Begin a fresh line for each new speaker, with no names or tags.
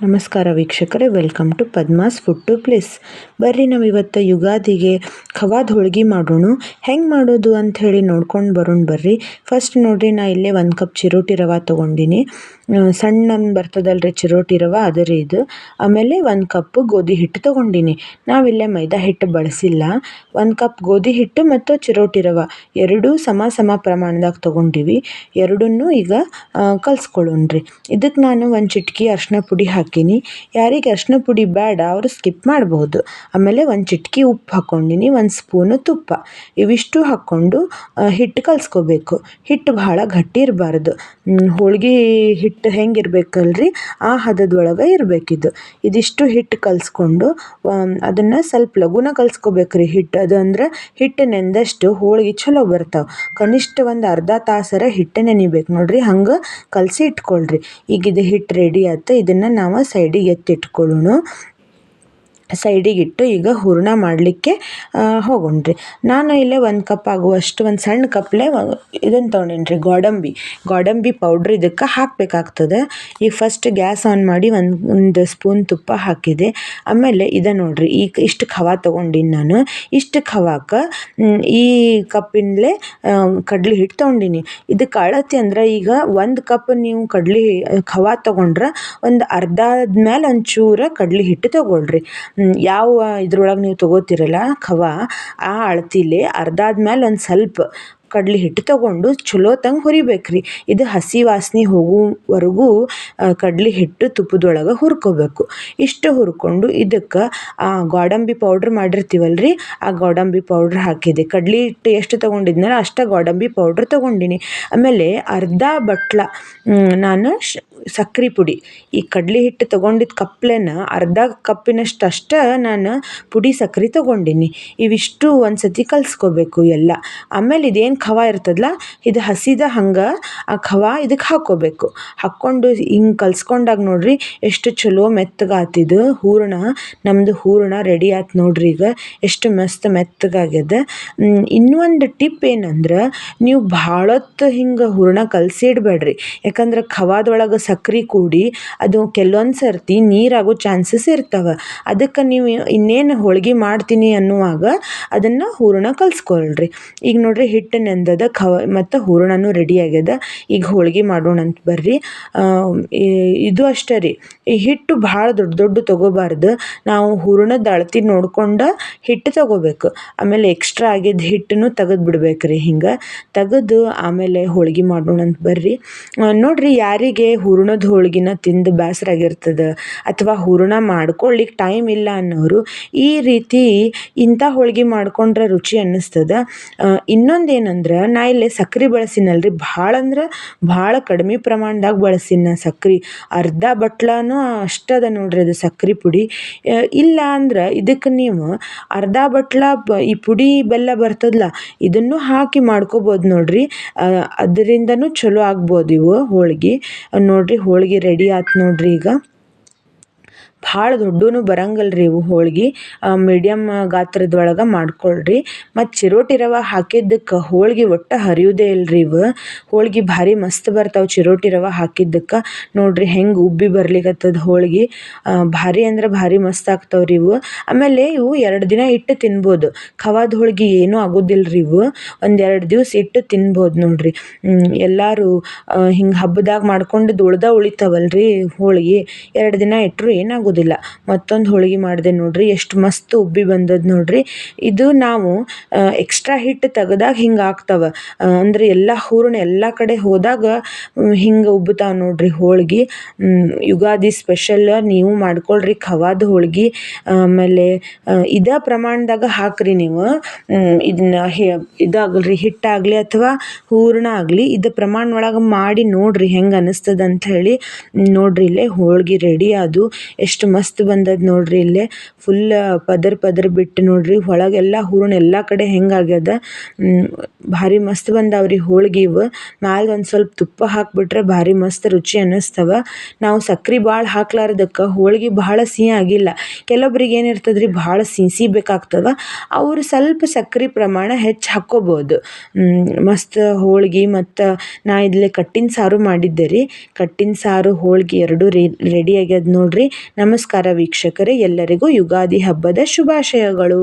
ನಮಸ್ಕಾರ ವೀಕ್ಷಕರೇ, welcome to Padma's food to place. ಬರ್ರಿ ನಾವು ಇವತ್ತು ಯುಗಾದಿಗೆ ಖವಾದ ಹೋಳ್ಗೆ ಮಾಡೋಣ. ಹೆಂಗೆ ಮಾಡೋದು ಅಂಥೇಳಿ ನೋಡ್ಕೊಂಡು ಬರೋಣ ಬರ್ರಿ. ಫಸ್ಟ್ ನೋಡಿರಿ, ನಾ ಇಲ್ಲೇ 1 ಕಪ್ ಚಿರೋಟಿ ರವೆ ತೊಗೊಂಡಿನಿ. ಸಣ್ಣ ಬರ್ತದಲ್ರಿ ಚಿರೋಟಿ ರವೆ, ಅದರಿ ಇದು. ಆಮೇಲೆ 1 ಕಪ್ ಗೋಧಿ ಹಿಟ್ಟು ತೊಗೊಂಡಿನಿ. ನಾವಿಲ್ಲೇ ಮೈದಾ ಹಿಟ್ಟು ಬಳಸಿಲ್ಲ. 1 ಕಪ್ ಗೋಧಿ ಹಿಟ್ಟು ಮತ್ತು ಚಿರೋಟಿ ರವೆ ಎರಡೂ ಸಮ ಪ್ರಮಾಣದಾಗ ತೊಗೊಂಡಿವಿ. ಎರಡನ್ನೂ ಈಗ ಕಲಿಸ್ಕೊಳ್ಳೋಣ್ರಿ. ಇದಕ್ಕೆ ನಾನು 1 ಚಿಟಿಕೆ ಅರಿಶಿನ ಪುಡಿ ಹಾಕೀನಿ. ಯಾರಿಗೆ ಅರಿಶಿನ ಪುಡಿ ಬೇಡ ಅವರು ಸ್ಕಿಪ್ ಮಾಡಬಹುದು. ಆಮೇಲೆ 1 ಚಿಟಿಕೆ ಉಪ್ಪು ಹಾಕ್ಕೊಂಡಿನಿ, 1 ಸ್ಪೂನು ತುಪ್ಪ. ಇವಿಷ್ಟು ಹಾಕ್ಕೊಂಡು ಹಿಟ್ಟು ಕಲಿಸ್ಕೋಬೇಕು. ಹಿಟ್ಟು ಭಾಳ ಗಟ್ಟಿ ಇರಬಾರ್ದು. ಹೋಳ್ಗೆ ಹಿಟ್ಟು ಹೆಂಗೆ ಇರಬೇಕಲ್ರಿ ಆ ಹದದೊಳಗೆ ಇರಬೇಕಿದು. ಇದಿಷ್ಟು ಹಿಟ್ಟು ಕಲಿಸ್ಕೊಂಡು ಅದನ್ನು ಸ್ವಲ್ಪ ಲಘುನ ಕಲಿಸ್ಕೋಬೇಕ್ರಿ. ಹಿಟ್ಟು ಅದು ಅಂದ್ರೆ ಹಿಟ್ಟು ನೆಂದಷ್ಟು ಹೋಳ್ಗೆ ಚಲೋ ಬರ್ತಾವೆ. ಕನಿಷ್ಠ ಒಂದು ಅರ್ಧ ತಾಸರ ಹಿಟ್ಟು ನೆನಿಬೇಕು ನೋಡ್ರಿ, ಹಂಗೆ ಕಲಸಿ ಇಟ್ಕೊಳ್ರಿ. ಈಗ ಇದು ಹಿಟ್ಟು ರೆಡಿ ಆಯ್ತು. ಇದನ್ನು ನಾವು ಸೈಡಿಗೆ ಎತ್ತಿಟ್ಕೊಳ್ಳೋಣ. ಸೈಡಿಗಿಟ್ಟು ಈಗ ಹೂರಣ ಮಾಡಲಿಕ್ಕೆ ಹೋಗೋಣ್ರಿ. ನಾನು ಇಲ್ಲೇ 1 ಕಪ್ ಆಗುವಷ್ಟು ಒಂದು ಸಣ್ಣ ಕಪ್ಲೆ ಇದನ್ನು ತೊಗೊಂಡೇನಿ ರೀ, ಗೋಡಂಬಿ ಪೌಡ್ರ್ ಇದಕ್ಕೆ ಹಾಕಬೇಕಾಗ್ತದೆ. ಈಗ ಫಸ್ಟ್ ಗ್ಯಾಸ್ ಆನ್ ಮಾಡಿ ಒಂದು ಸ್ಪೂನ್ ತುಪ್ಪ ಹಾಕಿದೆ. ಆಮೇಲೆ ಇದು ನೋಡ್ರಿ, ಈಗ ಇಷ್ಟು ಖವಾ ತೊಗೊಂಡಿನಿ ನಾನು. ಇಷ್ಟು ಖವಾಕ್ಕೆ ಈ ಕಪ್ಪಿನಲ್ಲೇ ಕಡ್ಲೆ ಹಿಟ್ಟು ತೊಗೊಂಡಿನಿ. ಇದಕ್ಕೆ ಅಳತೆ ಅಂದ್ರೆ ಈಗ 1 ಕಪ್ ನೀವು ಖವಾ ತೊಗೊಂಡ್ರೆ ಒಂದು ಅರ್ಧದ ಮೇಲೆ ಒಂಚೂರ ಕಡ್ಲೆ ಹಿಟ್ಟು ತೊಗೊಳ್ರಿ. ಯಾವ ಇದ್ರೊಳಗೆ ನೀವು ತೊಗೋತಿರಲ್ಲ ಖವಾ, ಆ ಅಳತಿಲಿ ಅರ್ಧ ಆದ್ಮೇಲೆ ಒಂದು ಸ್ವಲ್ಪ ಕಡ್ಲೆ ಹಿಟ್ಟು ತೊಗೊಂಡು ಚಲೋತ್ತಂಗೆ ಹುರಿಬೇಕ್ರಿ. ಇದು ಹಸಿ ವಾಸನೆ ಹೋಗುವವರೆಗೂ ಕಡ್ಲೆ ಹಿಟ್ಟು ತುಪ್ಪದೊಳಗೆ ಹುರ್ಕೋಬೇಕು. ಇಷ್ಟು ಹುರ್ಕೊಂಡು ಇದಕ್ಕೆ ಆ ಗೋಡಂಬಿ ಪೌಡ್ರ್ ಮಾಡಿರ್ತೀವಲ್ರಿ, ಆ ಗೋಡಂಬಿ ಪೌಡ್ರ್ ಹಾಕಿದೆ. ಕಡ್ಲೆ ಹಿಟ್ಟು ಎಷ್ಟು ತೊಗೊಂಡಿದ್ನಲ್ಲ ಅಷ್ಟು ಗೋಡಂಬಿ ಪೌಡ್ರ್ ತೊಗೊಂಡಿನಿ. ಆಮೇಲೆ ಅರ್ಧ ಬಟ್ಲ ನಾನು ಸಕ್ರೆ ಪುಡಿ, ಈ ಕಡ್ಲೆ ಹಿಟ್ಟು ತೊಗೊಂಡಿದ್ದ ಕಪ್ಲೆನ ಅರ್ಧ ಕಪ್ಪಿನಷ್ಟು ಅಷ್ಟೇ ನಾನು ಪುಡಿ ಸಕ್ರೆ ತೊಗೊಂಡಿನಿ. ಇವಿಷ್ಟು ಒಂದು ಸತಿ ಕಲಿಸ್ಕೋಬೇಕು ಎಲ್ಲ. ಆಮೇಲೆ ಇದೇನು ಖವಾ ಇರ್ತದಲ್ಲ, ಇದು ಹಸಿದ ಹಂಗೆ ಆ ಖವಾ ಇದಕ್ಕೆ ಹಾಕ್ಕೋಬೇಕು. ಹಾಕ್ಕೊಂಡು ಹಿಂಗೆ ಕಲಿಸ್ಕೊಂಡಾಗ ನೋಡ್ರಿ ಎಷ್ಟು ಚಲೋ ಮೆತ್ತಗಾತಿದು ಹೂರಣ. ನಮ್ಮದು ಹೂರಣ ರೆಡಿ ಆಯ್ತು ನೋಡ್ರಿ. ಈಗ ಎಷ್ಟು ಮಸ್ತ್ ಮೆತ್ತಗಾಗ್ಯದ. ಇನ್ನೊಂದು ಟಿಪ್ ಏನಂದ್ರೆ, ನೀವು ಭಾಳೊತ್ತು ಹಿಂಗೆ ಹೂರಣ ಕಲಸಿಡ್ಬೇಡ್ರಿ. ಯಾಕಂದ್ರೆ ಖವಾದೊಳಗೆ ಸಕ್ರೆ ಕೂಡಿ ಅದು ಕೆಲವೊಂದು ಸರ್ತಿ ನೀರಾಗೋ ಚಾನ್ಸಸ್ ಇರ್ತವೆ. ಅದಕ್ಕೆ ನೀವು ಇನ್ನೇನು ಹೋಳ್ಗೆ ಮಾಡ್ತೀನಿ ಅನ್ನುವಾಗ ಅದನ್ನು ಹೂರಣ ಕಲಿಸ್ಕೊಳ್ರಿ. ಈಗ ನೋಡ್ರಿ ಹಿಟ್ಟು ನೆಂದದ ಮತ್ತು ಹೂರಣನೂ ರೆಡಿ ಆಗ್ಯದ. ಈಗ ಹೋಳ್ಗೆ ಮಾಡೋಣ ಅಂತ ಬರ್ರಿ. ಇದು ಅಷ್ಟೇ ರೀ, ಈ ಹಿಟ್ಟು ಭಾಳ ದೊಡ್ಡ ತೊಗೋಬಾರ್ದು. ನಾವು ಹೂರಣದ ಅಳತೆ ನೋಡ್ಕೊಂಡು ಹಿಟ್ಟು ತೊಗೋಬೇಕು. ಆಮೇಲೆ ಎಕ್ಸ್ಟ್ರಾ ಆಗಿದ್ದ ಹಿಟ್ಟನ್ನು ತೆಗೆದು ಬಿಡ್ಬೇಕ್ರಿ. ಹಿಂಗೆ ತೆಗೆದು ಆಮೇಲೆ ಹೋಳ್ಗೆ ಮಾಡೋಣ ಅಂತ ಬರ್ರಿ. ನೋಡ್ರಿ, ಯಾರಿಗೆ ಹೂರಣದ ಹೋಳ್ಗಿನ ತಿಂದು ಬೇಸರಾಗಿರ್ತದೆ ಅಥವಾ ಹೂರಣ ಮಾಡ್ಕೊಳ್ಳಿಕ್ಕೆ ಟೈಮ್ ಇಲ್ಲ ಅನ್ನೋರು ಈ ರೀತಿ ಇಂಥ ಹೋಳ್ಗೆ ಮಾಡ್ಕೊಂಡ್ರೆ ರುಚಿ ಅನ್ನಿಸ್ತದೆ. ಇನ್ನೊಂದೇನಂದ್ರೆ, ನಾ ಇಲ್ಲಿ ಸಕ್ರೆ ಬಳಸಿನಲ್ರಿ, ಭಾಳ ಅಂದ್ರೆ ಭಾಳ ಕಡಿಮೆ ಪ್ರಮಾಣದಾಗ ಬಳಸಿನ ಸಕ್ರೆ. ಅರ್ಧ ಬಟ್ಲನೂ ಅಷ್ಟದ ನೋಡ್ರಿ ಅದು ಸಕ್ರೆ ಪುಡಿ. ಇಲ್ಲ ಅಂದ್ರೆ ಇದಕ್ಕೆ ನೀವು ಅರ್ಧ ಬಟ್ಲ ಈ ಪುಡಿ ಬೆಲ್ಲ ಬರ್ತದಲ್ಲ, ಇದನ್ನು ಹಾಕಿ ಮಾಡ್ಕೋಬೋದು ನೋಡ್ರಿ. ಅದರಿಂದನೂ ಚಲೋ ಆಗ್ಬೋದು ಇವು ಹೋಳ್ಗೆ. ನೋಡ್ರಿ ಹೋಳ್ಗೆ ರೆಡಿ ಆಯ್ತು ನೋಡ್ರಿ. ಈಗ ಭಾಳ ದೊಡ್ಡೂ ಬರಂಗಲ್ರಿ ಇವು ಹೋಳ್ಗೆ, ಮೀಡಿಯಮ್ ಗಾತ್ರದೊಳಗೆ ಮಾಡ್ಕೊಳ್ರಿ. ಮತ್ತು ಚಿರೋಟಿ ರವೆ ಹಾಕಿದ್ದಕ್ಕೆ ಹೋಳ್ಗೆ ಒಟ್ಟು ಹರಿಯೋದೇ ಇಲ್ರಿ. ಇವು ಹೋಳ್ಗೆ ಭಾರಿ ಮಸ್ತ್ ಬರ್ತಾವೆ ಚಿರೋಟಿ ರವೆ ಹಾಕಿದ್ದಕ್ಕೆ. ನೋಡ್ರಿ ಹೆಂಗೆ ಉಬ್ಬಿ ಬರ್ಲಿಕ್ಕತ್ತದ ಹೋಳ್ಗೆ. ಭಾರಿ ಅಂದ್ರೆ ಭಾರಿ ಮಸ್ತ್ ಆಗ್ತಾವ್ರಿ ಇವು. ಆಮೇಲೆ ಇವು 2 ದಿನ ಇಟ್ಟು ತಿನ್ಬೋದು. ಖವಾದ ಹೋಳ್ಗೆ ಏನೂ ಆಗೋದಿಲ್ರಿ ಇವು. 1-2 ದಿವಸ ಇಟ್ಟು ತಿನ್ಬೋದು ನೋಡ್ರಿ. ಎಲ್ಲರೂ ಹಿಂಗೆ ಹಬ್ಬದಾಗ ಮಾಡ್ಕೊಂಡು ಉಳಿತಾವಲ್ರಿ ಹೋಳ್ಗೆ, 2 ದಿನ ಇಟ್ಟರು ಏನಾಗೋದಿಲ್ಲ. ಮತ್ತೊಂದು ಹೋಳ್ಗೆ ಮಾಡಿದೆ ನೋಡ್ರಿ, ಎಷ್ಟು ಮಸ್ತ್ ಉಬ್ಬಿ ಬಂದದ್ದು ನೋಡ್ರಿ. ಇದು ನಾವು ಎಕ್ಸ್ಟ್ರಾ ಹಿಟ್ಟು ತೆಗೆದಾಗ ಹಿಂಗೆ ಆಗ್ತಾವೆ. ಅಂದರೆ ಎಲ್ಲ ಹೂರಣ ಎಲ್ಲ ಕಡೆ ಹೋದಾಗ ಹಿಂಗೆ ಉಬ್ಬುತ್ತಾವೆ ನೋಡ್ರಿ ಹೋಳ್ಗೆ. ಯುಗಾದಿ ಸ್ಪೆಷಲ್ ನೀವು ಮಾಡ್ಕೊಳ್ರಿ ಖವಾದ ಹೋಳ್ಗೆ. ಆಮೇಲೆ ಇದೇ ಪ್ರಮಾಣದಾಗ ಹಾಕ್ರಿ ನೀವು. ಇದನ್ನ ಇದಾಗಲ್ರಿ, ಹಿಟ್ಟಾಗಲಿ ಅಥವಾ ಹೂರಣ ಆಗಲಿ ಇದು ಪ್ರಮಾಣ ಒಳಗೆ ಮಾಡಿ ನೋಡ್ರಿ ಹೆಂಗೆ ಅನ್ನಿಸ್ತದೆ ಅಂತ ಹೇಳಿ. ನೋಡ್ರಿ ಇಲ್ಲೇ ಹೋಳ್ಗೆ ರೆಡಿ ಅದು. ಎಷ್ಟು ಎಷ್ಟು ಮಸ್ತ್ ಬಂದದ ನೋಡ್ರಿ. ಇಲ್ಲೇ ಫುಲ್ ಪದರ್ ಬಿಟ್ಟು ನೋಡ್ರಿ, ಒಳಗೆಲ್ಲ ಹೂರ್ಣ ಎಲ್ಲ ಕಡೆ ಹೆಂಗಾಗ್ಯದ. ಭಾರಿ ಮಸ್ತ್ ಬಂದಾವ್ರಿ ಹೋಳ್ಗಿ ಇವು. ಮ್ಯಾಲ ಒಂದು ಸ್ವಲ್ಪ ತುಪ್ಪ ಹಾಕ್ಬಿಟ್ರೆ ಭಾರಿ ಮಸ್ತ್ ರುಚಿ ಅನ್ನಿಸ್ತವ. ನಾವು ಸಕ್ರೆ ಭಾಳ ಹಾಕ್ಲಾರ್ದಕ್ಕೆ ಹೋಳ್ಗಿ ಭಾಳ ಸಿಹಿ ಆಗಿಲ್ಲ. ಕೆಲವೊಬ್ರಿಗೆ ಏನಿರ್ತದ್ರಿ ಭಾಳ ಸಿಹಿ ಬೇಕಾಗ್ತದ, ಅವರು ಸ್ವಲ್ಪ ಸಕ್ರೆ ಪ್ರಮಾಣ ಹೆಚ್ಚು ಹಾಕ್ಕೋಬೋದು. ಮಸ್ತ್ ಹೋಳ್ಗಿ ಮತ್ತು ನಾ ಇಲ್ಲೇ ಕಟ್ಟಿನ ಸಾರು ಮಾಡಿದ್ದೆ ರೀ. ಕಟ್ಟಿನ ಸಾರು ಹೋಳ್ಗಿ ಎರಡೂ ರೆಡಿ ಆಗ್ಯದ ನೋಡ್ರಿ. ನಮಸ್ಕಾರ ವೀಕ್ಷಕರೇ, ಎಲ್ಲರಿಗೂ ಯುಗಾದಿ ಹಬ್ಬದ ಶುಭಾಶಯಗಳು.